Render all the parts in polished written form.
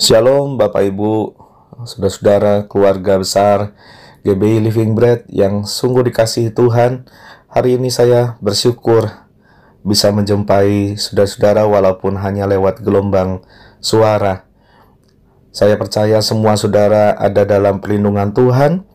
Shalom Bapak Ibu, saudara-saudara, keluarga besar GBI Living Bread yang sungguh dikasihi Tuhan. Hari ini saya bersyukur bisa menjumpai saudara-saudara walaupun hanya lewat gelombang suara. Saya percaya semua saudara ada dalam perlindungan Tuhan,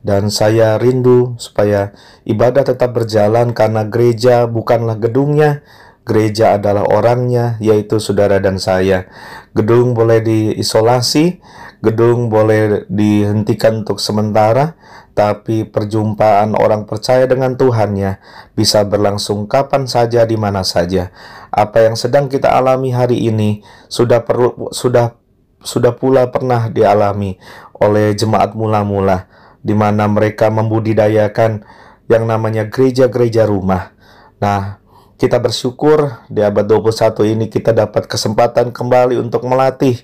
dan saya rindu supaya ibadah tetap berjalan karena gereja bukanlah gedungnya, gereja adalah orangnya, yaitu saudara dan saya. Gedung boleh diisolasi, gedung boleh dihentikan untuk sementara, tapi perjumpaan orang percaya dengan Tuhannya bisa berlangsung kapan saja, di mana saja. Apa yang sedang kita alami hari ini sudah pula pernah dialami oleh jemaat mula-mula, di mana mereka membudidayakan yang namanya gereja-gereja rumah. Nah, kita bersyukur di abad 21 ini kita dapat kesempatan kembali untuk melatih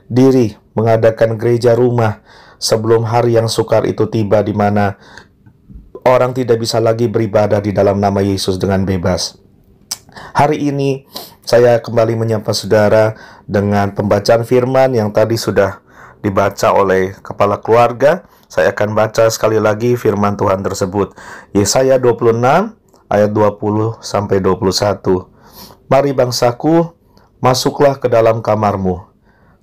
diri mengadakan gereja rumah sebelum hari yang sukar itu tiba, di mana orang tidak bisa lagi beribadah di dalam nama Yesus dengan bebas. Hari ini saya kembali menyapa saudara dengan pembacaan firman yang tadi sudah dibaca oleh kepala keluarga. Saya akan baca sekali lagi firman Tuhan tersebut. Yesaya 26 ayat 20 sampai 21. Mari bangsaku, masuklah ke dalam kamarmu.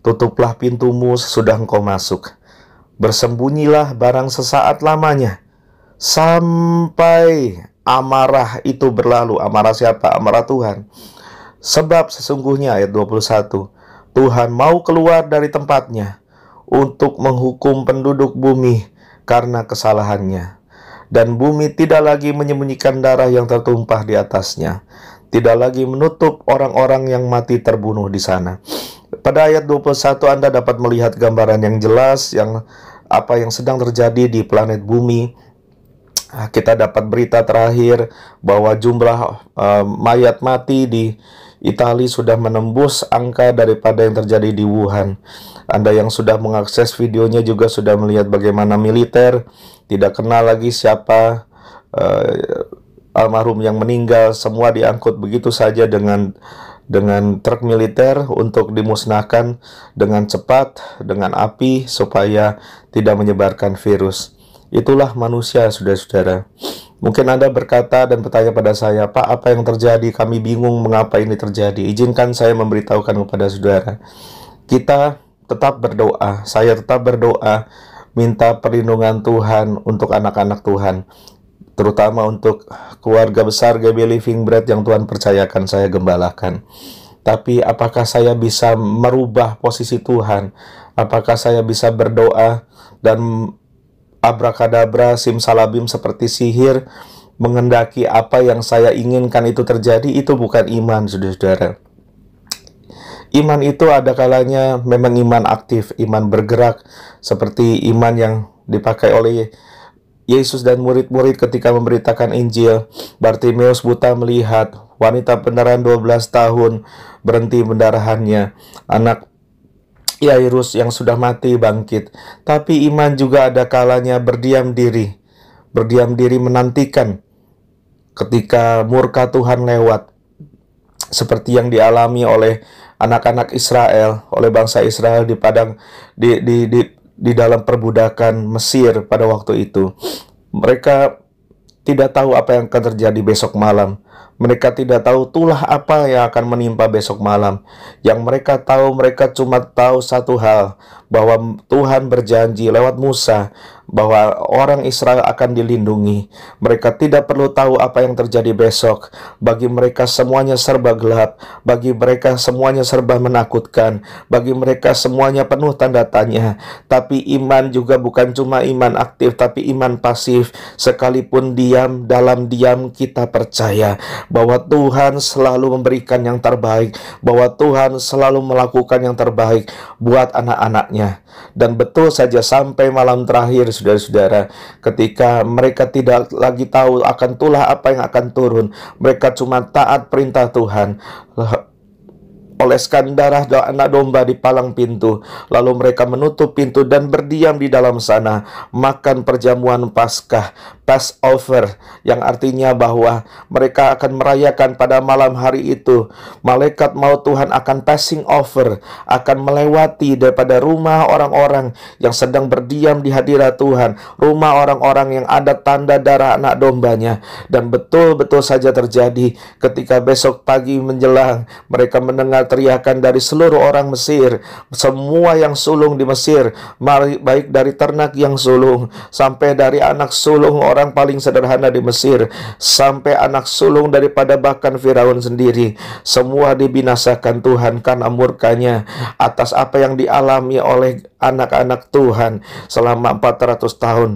Tutuplah pintumu sesudah engkau masuk. Bersembunyilah barang sesaat lamanya, sampai amarah itu berlalu. Amarah siapa? Amarah Tuhan. Sebab sesungguhnya, ayat 21, Tuhan mau keluar dari tempatnya untuk menghukum penduduk bumi karena kesalahannya. Dan bumi tidak lagi menyembunyikan darah yang tertumpah di atasnya, tidak lagi menutup orang-orang yang mati terbunuh di sana. Pada ayat 21 Anda dapat melihat gambaran yang jelas apa yang sedang terjadi di planet bumi. Kita dapat berita terakhir bahwa jumlah mayat mati di Italia sudah menembus angka daripada yang terjadi di Wuhan. Anda yang sudah mengakses videonya juga sudah melihat bagaimana militer tidak kenal lagi siapa almarhum yang meninggal. Semua diangkut begitu saja dengan truk militer untuk dimusnahkan dengan cepat, dengan api, supaya tidak menyebarkan virus. Itulah manusia, saudara-saudara. Mungkin Anda berkata dan bertanya pada saya, Pak, apa yang terjadi? Kami bingung mengapa ini terjadi. Izinkan saya memberitahukan kepada saudara. Kita tetap berdoa, saya tetap berdoa, minta perlindungan Tuhan untuk anak-anak Tuhan, terutama untuk keluarga besar GBI Living Bread yang Tuhan percayakan saya gembalakan. Tapi apakah saya bisa merubah posisi Tuhan? Apakah saya bisa berdoa dan abrakadabra, simsalabim seperti sihir, mengendaki apa yang saya inginkan itu terjadi? Itu bukan iman, saudara-saudara. Iman itu ada kalanya memang iman aktif, iman bergerak, seperti iman yang dipakai oleh Yesus dan murid-murid ketika memberitakan Injil. Bartimeus buta melihat, wanita pendarahan 12 tahun berhenti pendarahannya, anak Yairus yang sudah mati bangkit. Tapi iman juga ada kalanya berdiam diri menantikan ketika murka Tuhan lewat, seperti yang dialami oleh anak-anak Israel, oleh bangsa Israel di padang di dalam perbudakan Mesir pada waktu itu. Mereka tidak tahu apa yang akan terjadi besok malam. Mereka tidak tahu tulah apa yang akan menimpa besok malam. Yang mereka tahu, mereka cuma tahu satu hal, bahwa Tuhan berjanji lewat Musa bahwa orang Israel akan dilindungi. Mereka tidak perlu tahu apa yang terjadi besok. Bagi mereka semuanya serba gelap, bagi mereka semuanya serba menakutkan, bagi mereka semuanya penuh tanda tanya. Tapi iman juga bukan cuma iman aktif, tapi iman pasif. Sekalipun diam, dalam diam kita percaya bahwa Tuhan selalu memberikan yang terbaik, bahwa Tuhan selalu melakukan yang terbaik buat anak-anaknya. Dan betul saja sampai malam terakhir, saudara-saudara, ketika mereka tidak lagi tahu akan tulah apa yang akan turun, mereka cuma taat perintah Tuhan. oleskan darah anak domba di palang pintu. Lalu mereka menutup pintu dan berdiam di dalam sana, makan perjamuan Paskah, Passover, yang artinya bahwa mereka akan merayakan pada malam hari itu. Malaikat maut Tuhan akan passing over, akan melewati daripada rumah orang-orang yang sedang berdiam di hadirat Tuhan, rumah orang-orang yang ada tanda darah anak dombanya. Dan betul-betul saja terjadi ketika besok pagi menjelang, mereka mendengar teriakan dari seluruh orang Mesir. Semua yang sulung di Mesir, baik dari ternak yang sulung, sampai dari anak sulung orang paling sederhana di Mesir, sampai anak sulung daripada bahkan Firaun sendiri, semua dibinasakan Tuhan karena murkanya atas apa yang dialami oleh anak-anak Tuhan selama 400 tahun.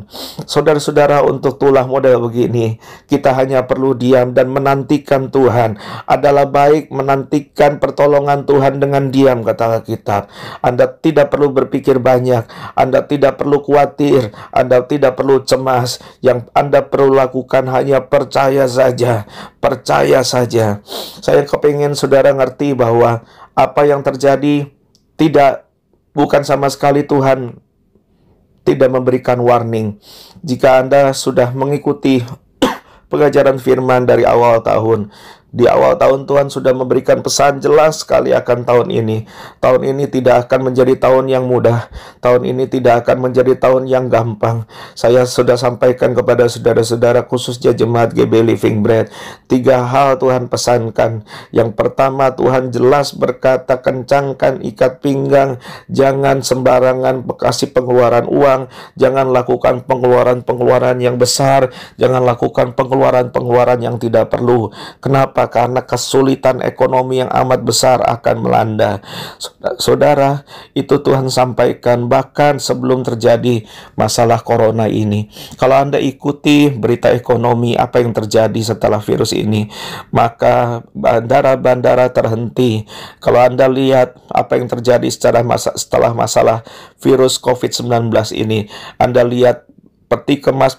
Saudara-saudara, untuk tulah model begini, kita hanya perlu diam dan menantikan Tuhan. Adalah baik menantikan pertolongan Tuhan dengan diam, kata Alkitab. Anda tidak perlu berpikir banyak, Anda tidak perlu khawatir, Anda tidak perlu cemas. Yang Anda perlu lakukan hanya percaya saja, percaya saja. Saya kepingin saudara ngerti bahwa apa yang terjadi bukan sama sekali Tuhan tidak memberikan warning. Jika Anda sudah mengikuti pengajaran firman dari awal tahun, di awal tahun Tuhan sudah memberikan pesan jelas sekali akan tahun ini. Tahun ini tidak akan menjadi tahun yang mudah. Tahun ini tidak akan menjadi tahun yang gampang. Saya sudah sampaikan kepada saudara-saudara, khususnya jemaat GB Living Bread, 3 hal Tuhan pesankan. Yang pertama, Tuhan jelas berkata, kencangkan ikat pinggang, jangan sembarangan kasih pengeluaran uang, jangan lakukan pengeluaran-pengeluaran yang besar, jangan lakukan pengeluaran-pengeluaran yang tidak perlu. Kenapa? Karena kesulitan ekonomi yang amat besar akan melanda. Saudara, itu Tuhan sampaikan bahkan sebelum terjadi masalah corona ini. Kalau Anda ikuti berita ekonomi apa yang terjadi setelah virus ini, maka bandara-bandara terhenti. Kalau Anda lihat apa yang terjadi setelah masalah virus COVID-19 ini, Anda lihat peti kemas,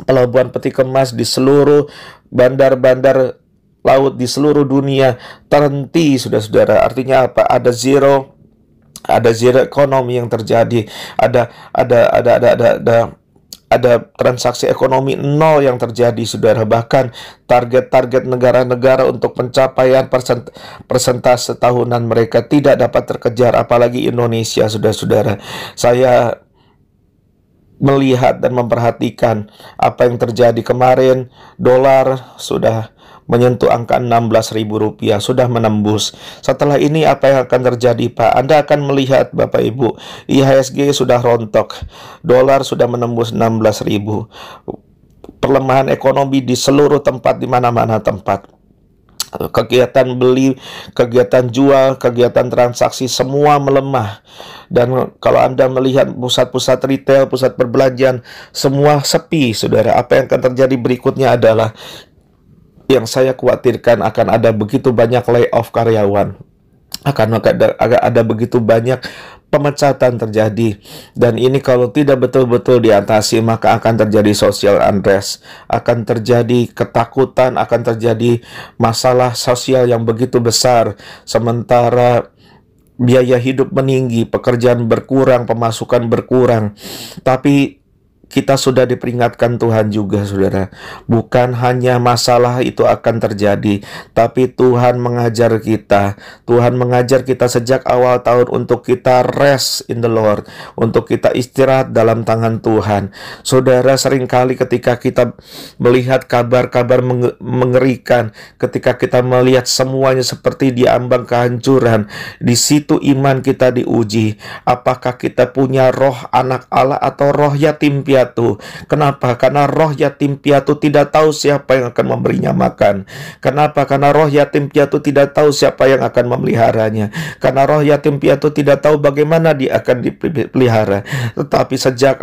pelabuhan peti kemas di seluruh bandar-bandar laut di seluruh dunia terhenti, saudara-saudara. Artinya apa? Ada zero ekonomi yang terjadi. Ada transaksi ekonomi nol yang terjadi, saudara. Bahkan target-target negara-negara untuk pencapaian persentase tahunan mereka tidak dapat terkejar, apalagi Indonesia, saudara-saudara. Saya melihat dan memperhatikan apa yang terjadi kemarin. Dolar sudah menyentuh angka Rp16.000, sudah menembus. Setelah ini apa yang akan terjadi, Pak? Anda akan melihat, Bapak Ibu, IHSG sudah rontok, dolar sudah menembus 16.000. Pelemahan ekonomi di seluruh tempat, di mana-mana tempat. Kegiatan beli, kegiatan jual, kegiatan transaksi semua melemah. Dan kalau Anda melihat pusat-pusat retail, pusat perbelanjaan, semua sepi, saudara. Apa yang akan terjadi berikutnya adalah, yang saya khawatirkan, akan ada begitu banyak layoff karyawan, akan ada begitu banyak pemecatan terjadi. Dan ini kalau tidak betul-betul diatasi, maka akan terjadi social unrest, akan terjadi ketakutan, akan terjadi masalah sosial yang begitu besar. Sementara biaya hidup meninggi, pekerjaan berkurang, pemasukan berkurang. Tapi kita sudah diperingatkan Tuhan juga, saudara. Bukan hanya masalah itu akan terjadi, tapi Tuhan mengajar kita. Tuhan mengajar kita sejak awal tahun untuk kita rest in the Lord, untuk kita istirahat dalam tangan Tuhan. Saudara, seringkali ketika kita melihat kabar-kabar mengerikan, ketika kita melihat semuanya seperti diambang kehancuran, di situ iman kita diuji. Apakah kita punya roh anak Allah atau roh yatim piatu? Kenapa? Karena roh yatim piatu tidak tahu siapa yang akan memberinya makan. Kenapa? Karena roh yatim piatu tidak tahu siapa yang akan memeliharanya. Karena roh yatim piatu tidak tahu bagaimana dia akan dipelihara. Tetapi sejak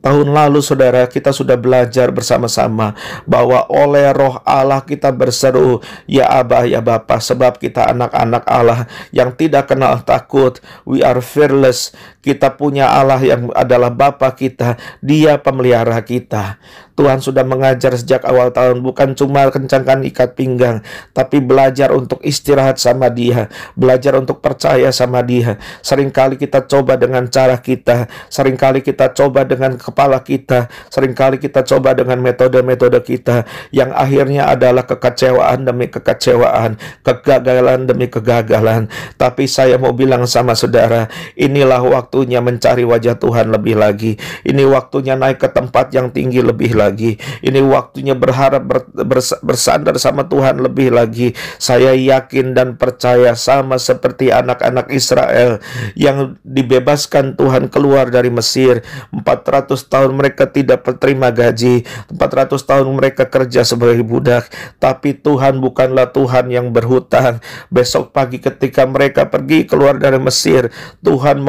Tahun lalu saudara, kita sudah belajar bersama-sama bahwa oleh Roh Allah kita berseru, ya Abah, ya Bapa, sebab kita anak-anak Allah yang tidak kenal takut. We are fearless. Kita punya Allah yang adalah Bapa kita, Dia pemelihara kita. Tuhan sudah mengajar sejak awal tahun, bukan cuma kencangkan ikat pinggang, tapi belajar untuk istirahat sama Dia, belajar untuk percaya sama Dia. Seringkali kita coba dengan cara kita, seringkali kita coba dengan kepala kita, seringkali kita coba dengan metode-metode kita, yang akhirnya adalah kekecewaan demi kekecewaan, kegagalan demi kegagalan. Tapi saya mau bilang sama saudara, inilah waktunya mencari wajah Tuhan lebih lagi. Ini waktunya naik ke tempat yang tinggi lebih lagi. Ini waktunya berharap bersandar sama Tuhan lebih lagi. Saya yakin dan percaya sama seperti anak-anak Israel yang dibebaskan Tuhan keluar dari Mesir. 400 tahun mereka tidak terima gaji, 400 tahun mereka kerja sebagai budak. Tapi Tuhan bukanlah Tuhan yang berhutang. Besok pagi ketika mereka pergi keluar dari Mesir, Tuhan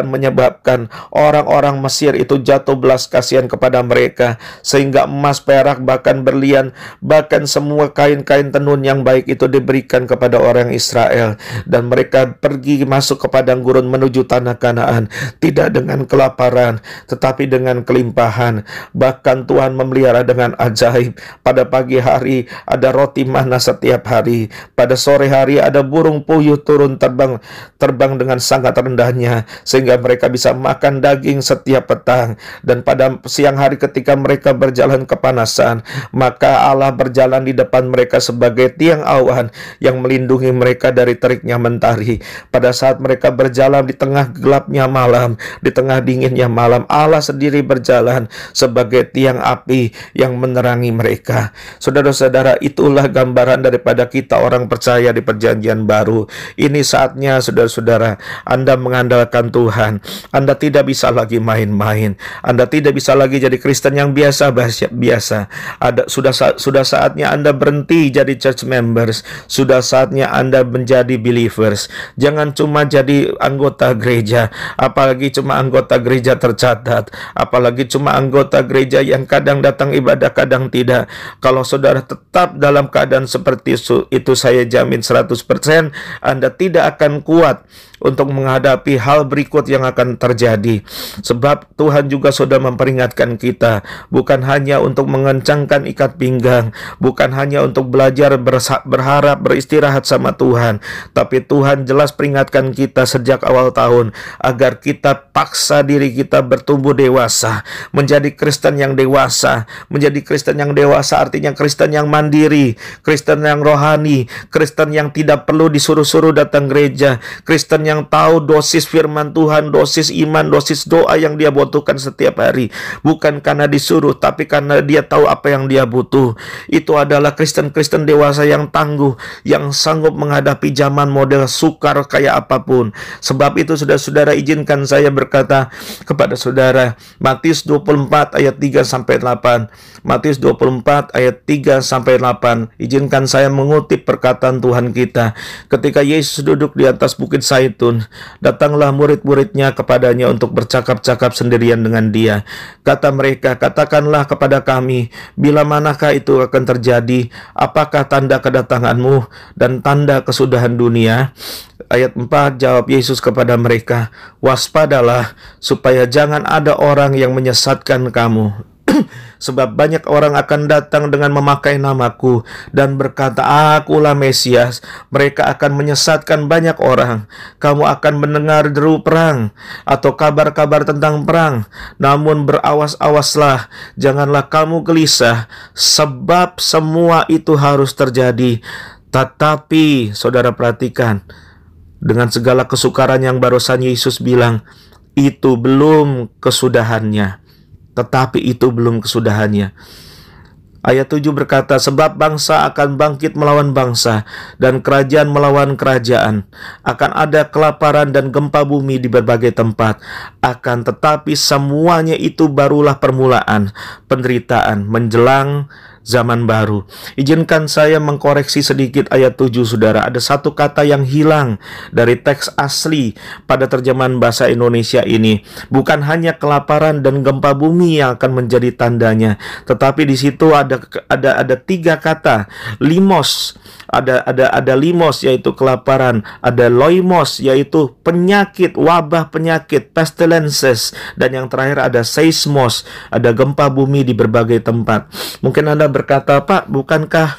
menyebabkan orang-orang Mesir itu jatuh belas kasihan kepada mereka, sehingga emas, perak, bahkan berlian, bahkan semua kain-kain tenun yang baik itu diberikan kepada orang Israel. Dan mereka pergi masuk ke padang gurun menuju tanah Kanaan, tidak dengan kelaparan, tetapi dengan kelimpahan. Bahkan Tuhan memelihara dengan ajaib. Pada pagi hari ada roti mana setiap hari, pada sore hari ada burung puyuh turun terbang dengan sangat rendahnya, sehingga mereka bisa makan daging setiap petang. Dan pada siang hari ketika mereka berjalan kepanasan, maka Allah berjalan di depan mereka sebagai tiang awan yang melindungi mereka dari teriknya mentari. Pada saat mereka berjalan di tengah gelapnya malam, di tengah dinginnya malam, Allah sendiri berjalan sebagai tiang api yang menerangi mereka. Saudara-saudara, itulah gambaran daripada kita orang percaya di perjanjian baru. Ini saatnya saudara-saudara, Anda mengandalkan Tuhan. Anda tidak bisa lagi main-main. Anda tidak bisa lagi jadi Kristen yang biasa-biasa. Sudah saatnya Anda berhenti jadi church members. Sudah saatnya Anda menjadi believers. Jangan cuma jadi anggota gereja, apalagi cuma anggota gereja tercatat, apalagi cuma anggota gereja yang kadang datang ibadah, kadang tidak. Kalau saudara tetap dalam keadaan seperti itu, saya jamin 100% Anda tidak akan kuat untuk menghadapi hal berikut yang akan terjadi. Sebab Tuhan juga sudah memperingatkan kita, bukan hanya untuk mengencangkan ikat pinggang, bukan hanya untuk belajar berharap beristirahat sama Tuhan, tapi Tuhan jelas peringatkan kita sejak awal tahun agar kita paksa diri kita bertumbuh dewasa, menjadi Kristen yang dewasa. Menjadi Kristen yang dewasa artinya Kristen yang mandiri, Kristen yang rohani, Kristen yang tidak perlu disuruh-suruh datang gereja, Kristen yang tahu dosis firman Tuhan, dosis iman, dosis doa yang dia butuhkan setiap hari. Bukan karena disuruh, tapi karena dia tahu apa yang dia butuh. Itu adalah Kristen-Kristen dewasa yang tangguh, yang sanggup menghadapi zaman model sukar kayak apapun. Sebab itu saudara-saudara, izinkan saya berkata kepada saudara, Matius 24 ayat 3-8. Matius 24 ayat 3-8. Izinkan saya mengutip perkataan Tuhan kita. Ketika Yesus duduk di atas bukit Zaitun, datanglah murid-muridnya kepadanya untuk bercakap-cakap sendirian dengan dia. Kata mereka, katakanlah kepada kami, bila manakah itu akan terjadi? Apakah tanda kedatanganmu dan tanda kesudahan dunia? Ayat 4, jawab Yesus kepada mereka, waspadalah supaya jangan ada orang yang menyesatkan kamu. Sebab banyak orang akan datang dengan memakai namaku dan berkata, akulah Mesias. Mereka akan menyesatkan banyak orang. Kamu akan mendengar deru perang atau kabar-kabar tentang perang. Namun berawas-awaslah, janganlah kamu gelisah, sebab semua itu harus terjadi. Tetapi, saudara perhatikan, dengan segala kesukaran yang barusan Yesus bilang, itu belum kesudahannya. Tetapi itu belum kesudahannya. Ayat 7 berkata, sebab bangsa akan bangkit melawan bangsa, dan kerajaan melawan kerajaan. Akan ada kelaparan dan gempa bumi di berbagai tempat. Akan tetapi semuanya itu barulah permulaan penderitaan menjelang zaman baru. Izinkan saya mengkoreksi sedikit ayat 7, saudara. Ada satu kata yang hilang dari teks asli pada terjemahan bahasa Indonesia ini. Bukan hanya kelaparan dan gempa bumi yang akan menjadi tandanya, tetapi di situ ada tiga kata. Limos, ada limos yaitu kelaparan, ada loimos yaitu penyakit, wabah penyakit, pestilences, dan yang terakhir ada seismos, ada gempa bumi di berbagai tempat. Mungkin Anda berkata, Pak, bukankah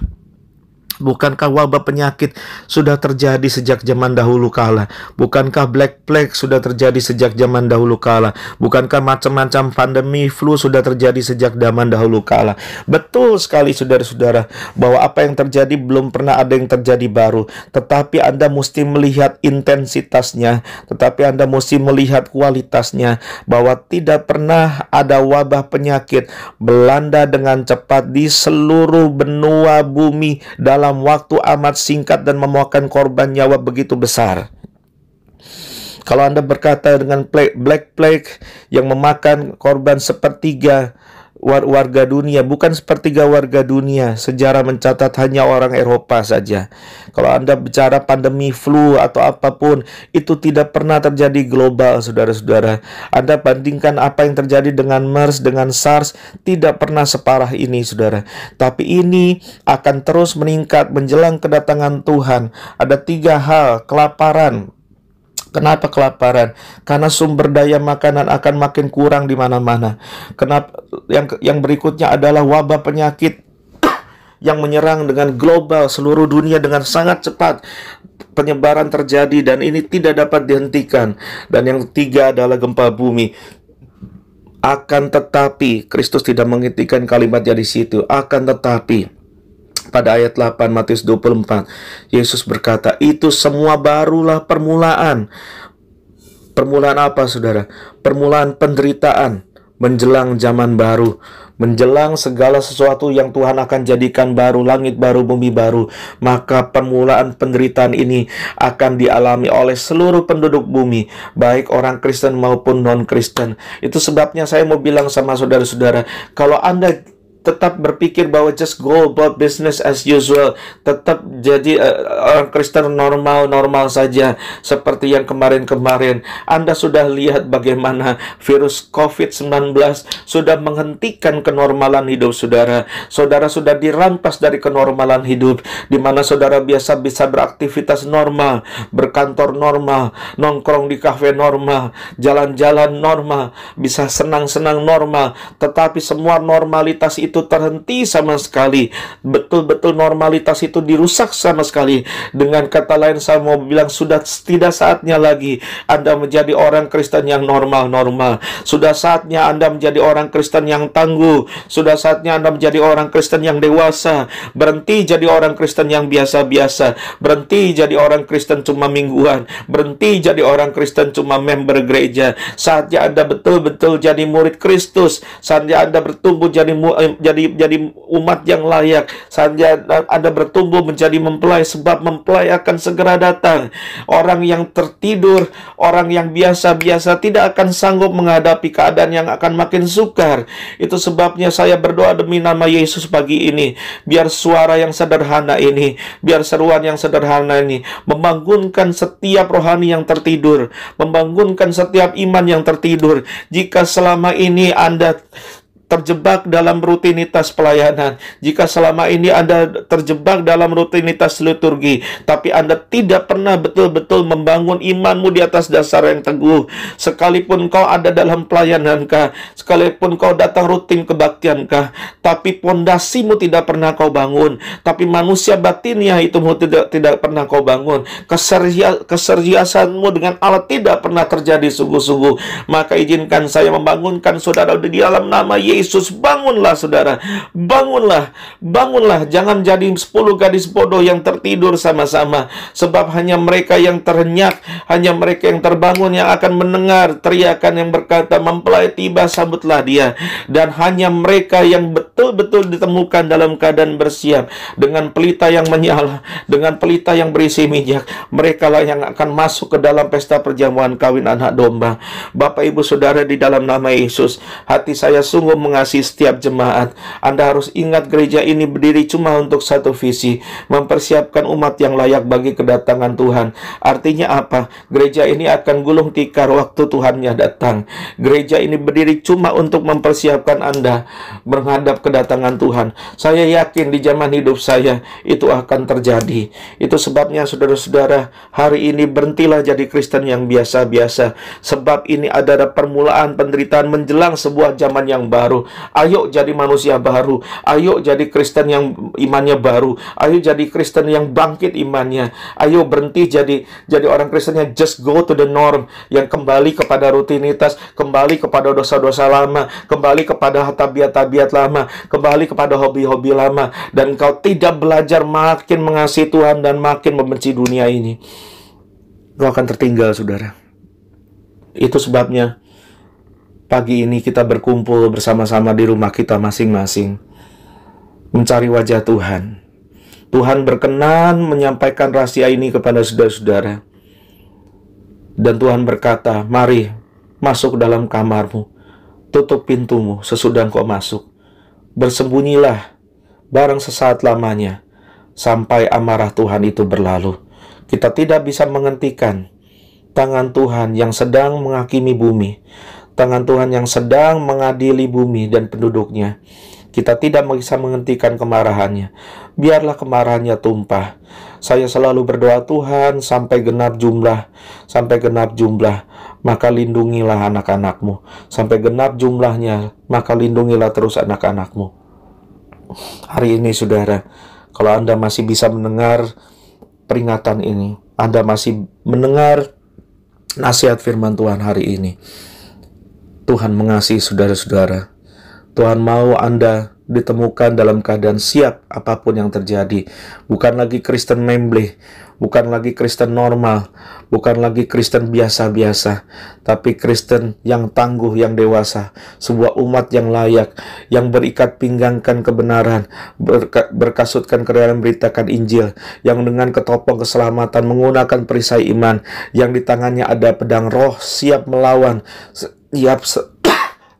wabah penyakit sudah terjadi sejak zaman dahulu kala? Bukankah Black Plague sudah terjadi sejak zaman dahulu kala? Bukankah macam-macam pandemi flu sudah terjadi sejak zaman dahulu kala? Betul sekali, saudara-saudara, bahwa apa yang terjadi belum pernah ada yang terjadi baru. Tetapi Anda mesti melihat intensitasnya, tetapi Anda mesti melihat kualitasnya, bahwa tidak pernah ada wabah penyakit melanda dengan cepat di seluruh benua bumi dalam waktu amat singkat dan memakan korban nyawa begitu besar. Kalau Anda berkata dengan Black Plague yang memakan korban sepertiga warga dunia, bukan sepertiga warga dunia. Sejarah mencatat hanya orang Eropa saja. Kalau Anda bicara pandemi flu atau apapun, itu tidak pernah terjadi global, saudara-saudara. Anda bandingkan apa yang terjadi dengan MERS, dengan SARS, tidak pernah separah ini, saudara. Tapi ini akan terus meningkat menjelang kedatangan Tuhan. Ada tiga hal: kelaparan. Kenapa kelaparan? Karena sumber daya makanan akan makin kurang di mana-mana. Kenapa? Yang berikutnya adalah wabah penyakit yang menyerang dengan global, seluruh dunia dengan sangat cepat. Penyebaran terjadi dan ini tidak dapat dihentikan. Dan yang ketiga adalah gempa bumi. Akan tetapi, Kristus tidak menghentikan kalimatnya di situ. Akan tetapi, pada ayat 8 Matius 24, Yesus berkata, itu semua barulah permulaan. Permulaan apa, saudara? Permulaan penderitaan menjelang zaman baru, menjelang segala sesuatu yang Tuhan akan jadikan baru, langit baru, bumi baru. Maka permulaan penderitaan ini akan dialami oleh seluruh penduduk bumi, baik orang Kristen maupun non-Kristen. Itu sebabnya saya mau bilang sama saudara-saudara, kalau Anda tetap berpikir bahwa just go about business as usual, tetap jadi orang Kristen normal-normal saja seperti yang kemarin-kemarin, Anda sudah lihat bagaimana virus COVID-19 sudah menghentikan kenormalan hidup saudara. Saudara sudah dirampas dari kenormalan hidup, di mana saudara biasa bisa beraktivitas normal, berkantor normal, nongkrong di kafe normal, jalan-jalan normal, bisa senang-senang normal. Tetapi semua normalitas itu terhenti sama sekali. Betul-betul normalitas itu dirusak sama sekali. Dengan kata lain, saya mau bilang sudah tidak saatnya lagi Anda menjadi orang Kristen yang normal-normal. Sudah saatnya Anda menjadi orang Kristen yang tangguh. Sudah saatnya Anda menjadi orang Kristen yang dewasa. Berhenti jadi orang Kristen yang biasa-biasa. Berhenti jadi orang Kristen cuma mingguan. Berhenti jadi orang Kristen cuma member gereja. Saatnya Anda betul-betul jadi murid Kristus. Saatnya Anda bertumbuh jadi umat yang layak. Saatnya Anda bertumbuh menjadi mempelai, sebab mempelai akan segera datang. Orang yang tertidur, orang yang biasa-biasa tidak akan sanggup menghadapi keadaan yang akan makin sukar. Itu sebabnya saya berdoa demi nama Yesus pagi ini, biar suara yang sederhana ini, biar seruan yang sederhana ini membangunkan setiap rohani yang tertidur, membangunkan setiap iman yang tertidur. Jika selama ini Anda terjebak dalam rutinitas pelayanan, jika selama ini Anda terjebak dalam rutinitas liturgi, tapi Anda tidak pernah betul-betul membangun imanmu di atas dasar yang teguh, sekalipun kau ada dalam pelayanankah, sekalipun kau datang rutin kebaktiankah, tapi pondasimu tidak pernah kau bangun, tapi manusia batinnya itu tidak pernah kau bangun, keseriusanmu dengan Allah tidak pernah terjadi sungguh-sungguh, maka izinkan saya membangunkan saudara di dalam nama Yesus. Bangunlah saudara, bangunlah, bangunlah. Jangan jadi 10 gadis bodoh yang tertidur sama-sama, sebab hanya mereka yang terhenyak, hanya mereka yang terbangun yang akan mendengar teriakan yang berkata, mempelai tiba, sambutlah dia. Dan hanya mereka yang betul-betul ditemukan dalam keadaan bersiap, dengan pelita yang menyala, dengan pelita yang berisi minyak, mereka lah yang akan masuk ke dalam pesta perjamuan kawin anak domba. Bapak ibu saudara, di dalam nama Yesus, hati saya sungguh mengasihi setiap jemaat. Anda harus ingat gereja ini berdiri cuma untuk satu visi, mempersiapkan umat yang layak bagi kedatangan Tuhan. Artinya apa? Gereja ini akan gulung tikar waktu Tuhannya datang. Gereja ini berdiri cuma untuk mempersiapkan Anda menghadap kedatangan Tuhan. Saya yakin di zaman hidup saya itu akan terjadi. Itu sebabnya saudara-saudara, hari ini berhentilah jadi Kristen yang biasa-biasa. Sebab ini adalah permulaan penderitaan menjelang sebuah zaman yang baru. Ayo jadi manusia baru. Ayo jadi Kristen yang imannya baru. Ayo jadi Kristen yang bangkit imannya. Ayo berhenti jadi orang Kristen yang just go to the norm, yang kembali kepada rutinitas, kembali kepada dosa-dosa lama, kembali kepada tabiat-tabiat lama, kembali kepada hobi-hobi lama, dan kau tidak belajar makin mengasihi Tuhan dan makin membenci dunia ini. Kau akan tertinggal, saudara. Itu sebabnya pagi ini kita berkumpul bersama-sama di rumah kita masing-masing, mencari wajah Tuhan. Tuhan berkenan menyampaikan rahasia ini kepada saudara-saudara. Dan Tuhan berkata, mari masuk dalam kamarmu, tutup pintumu sesudah engkau masuk. Bersembunyilah barang sesaat lamanya, sampai amarah Tuhan itu berlalu. Kita tidak bisa menghentikan tangan Tuhan yang sedang menghakimi bumi, tangan Tuhan yang sedang mengadili bumi dan penduduknya. Kita tidak bisa menghentikan kemarahannya. Biarlah kemarahannya tumpah. Saya selalu berdoa, Tuhan, sampai genap jumlah, maka lindungilah anak-anakmu. Sampai genap jumlahnya, maka lindungilah terus anak-anakmu. Hari ini, saudara, kalau Anda masih bisa mendengar peringatan ini, Anda masih mendengar nasihat firman Tuhan hari ini, Tuhan mengasihi saudara-saudara. Tuhan mau Anda ditemukan dalam keadaan siap apapun yang terjadi. Bukan lagi Kristen membleh, bukan lagi Kristen normal, bukan lagi Kristen biasa-biasa, tapi Kristen yang tangguh, yang dewasa. Sebuah umat yang layak, yang berikat pinggangkan kebenaran, berkasutkan kebenaran, beritakan Injil, yang dengan ketopong keselamatan menggunakan perisai iman, yang di tangannya ada pedang roh, siap melawan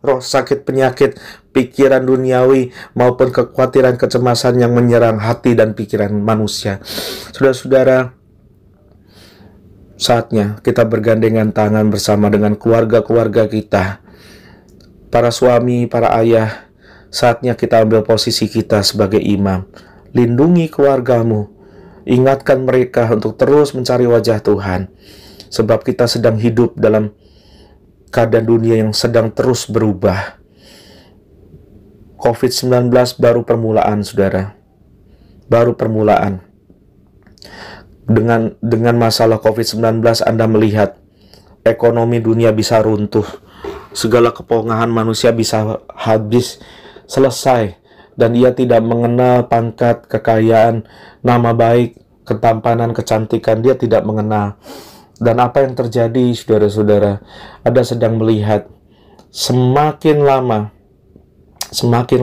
roh sakit, penyakit, pikiran duniawi, maupun kekhawatiran, kecemasan yang menyerang hati dan pikiran manusia. Saudara-saudara, saatnya kita bergandengan tangan bersama dengan keluarga-keluarga kita. Para suami, para ayah, saatnya kita ambil posisi kita sebagai imam. Lindungi keluargamu, ingatkan mereka untuk terus mencari wajah Tuhan. Sebab kita sedang hidup dalam keadaan dunia yang sedang terus berubah. COVID-19 baru permulaan, saudara. Baru permulaan. Dengan masalah COVID-19, Anda melihat ekonomi dunia bisa runtuh. Segala kepongahan manusia bisa habis, selesai. Dan ia tidak mengenal pangkat, kekayaan, nama baik, ketampanan, kecantikan. Dia tidak mengenal. Dan apa yang terjadi, saudara-saudara? Anda sedang melihat semakin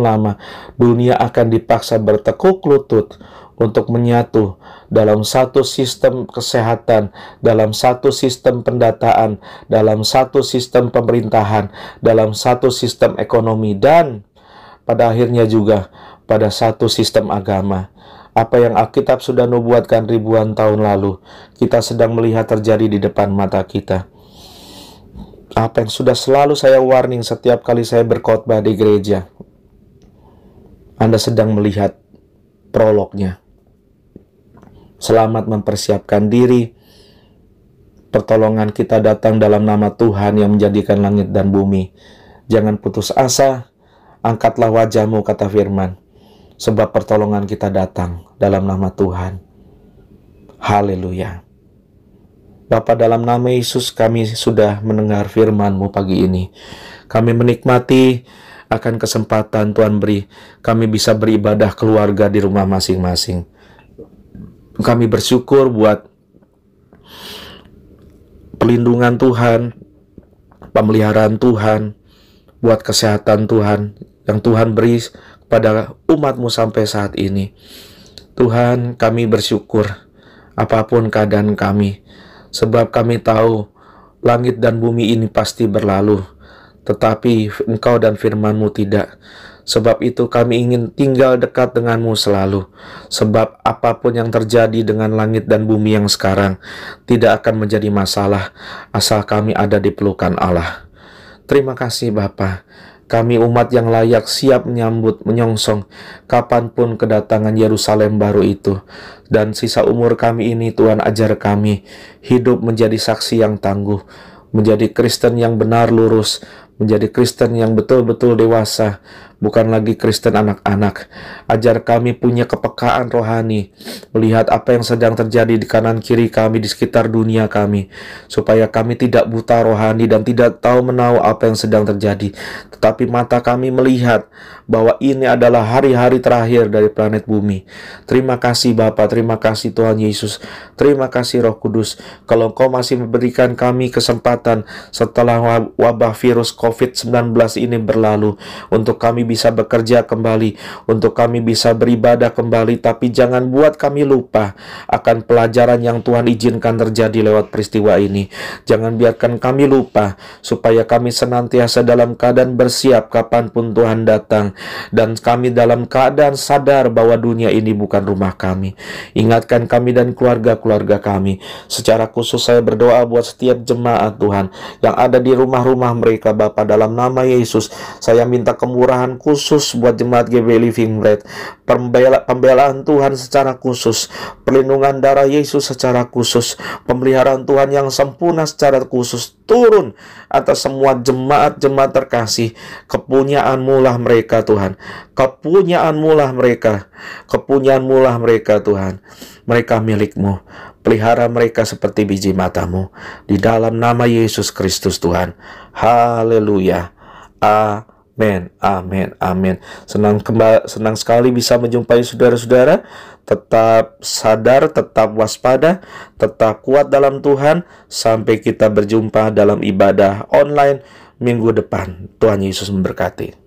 lama dunia akan dipaksa bertekuk lutut untuk menyatu dalam satu sistem kesehatan, dalam satu sistem pendataan, dalam satu sistem pemerintahan, dalam satu sistem ekonomi, dan pada akhirnya juga pada satu sistem agama. Apa yang Alkitab sudah nubuatkan ribuan tahun lalu, kita sedang melihat terjadi di depan mata kita. Apa yang sudah selalu saya warning setiap kali saya berkhotbah di gereja, Anda sedang melihat prolognya. Selamat mempersiapkan diri. Pertolongan kita datang dalam nama Tuhan yang menjadikan langit dan bumi. Jangan putus asa, angkatlah wajahmu, kata firman. Sebab pertolongan kita datang dalam nama Tuhan. Haleluya. Bapa, dalam nama Yesus kami sudah mendengar firman-Mu pagi ini. Kami menikmati akan kesempatan Tuhan beri. Kami bisa beribadah keluarga di rumah masing-masing. Kami bersyukur buat perlindungan Tuhan, pemeliharaan Tuhan, buat kesehatan Tuhan yang Tuhan beri pada umat-Mu sampai saat ini. Tuhan, kami bersyukur apapun keadaan kami, sebab kami tahu langit dan bumi ini pasti berlalu, tetapi Engkau dan firman-Mu tidak. Sebab itu kami ingin tinggal dekat dengan-Mu selalu. Sebab apapun yang terjadi dengan langit dan bumi yang sekarang tidak akan menjadi masalah asal kami ada di pelukan Allah. Terima kasih Bapa. Kami umat yang layak siap menyambut, menyongsong kapanpun kedatangan Yerusalem baru itu. Dan sisa umur kami ini Tuhan ajar kami hidup menjadi saksi yang tangguh, menjadi Kristen yang benar lurus, menjadi Kristen yang betul-betul dewasa, bukan lagi Kristen anak-anak. Ajar kami punya kepekaan rohani, melihat apa yang sedang terjadi di kanan kiri kami, di sekitar dunia kami, supaya kami tidak buta rohani dan tidak tahu menahu apa yang sedang terjadi, tetapi mata kami melihat bahwa ini adalah hari-hari terakhir dari planet bumi. Terima kasih Bapa, terima kasih Tuhan Yesus, terima kasih Roh Kudus, kalau Engkau masih memberikan kami kesempatan setelah wabah virus COVID-19 ini berlalu, untuk kami bisa bekerja kembali, untuk kami bisa beribadah kembali. Tapi jangan buat kami lupa akan pelajaran yang Tuhan izinkan terjadi lewat peristiwa ini. Jangan biarkan kami lupa, supaya kami senantiasa dalam keadaan bersiap kapanpun Tuhan datang, dan kami dalam keadaan sadar bahwa dunia ini bukan rumah kami. Ingatkan kami dan keluarga-keluarga kami. Secara khusus saya berdoa buat setiap jemaat Tuhan yang ada di rumah-rumah mereka Bapa, dalam nama Yesus saya minta kemurahan khusus buat jemaat GBI Living Bread, pembelaan Tuhan secara khusus, perlindungan darah Yesus secara khusus, pemeliharaan Tuhan yang sempurna secara khusus turun atas semua jemaat-jemaat terkasih. Kepunyaan-Mu lah mereka Tuhan, kepunyaan-Mu lah mereka, kepunyaan-Mu lah mereka Tuhan, mereka milik-Mu. Pelihara mereka seperti biji mata-Mu, di dalam nama Yesus Kristus Tuhan. Haleluya. Amin, amin, amin. Senang sekali bisa menjumpai saudara-saudara. Tetap sadar, tetap waspada, tetap kuat dalam Tuhan. Sampai kita berjumpa dalam ibadah online minggu depan. Tuhan Yesus memberkati.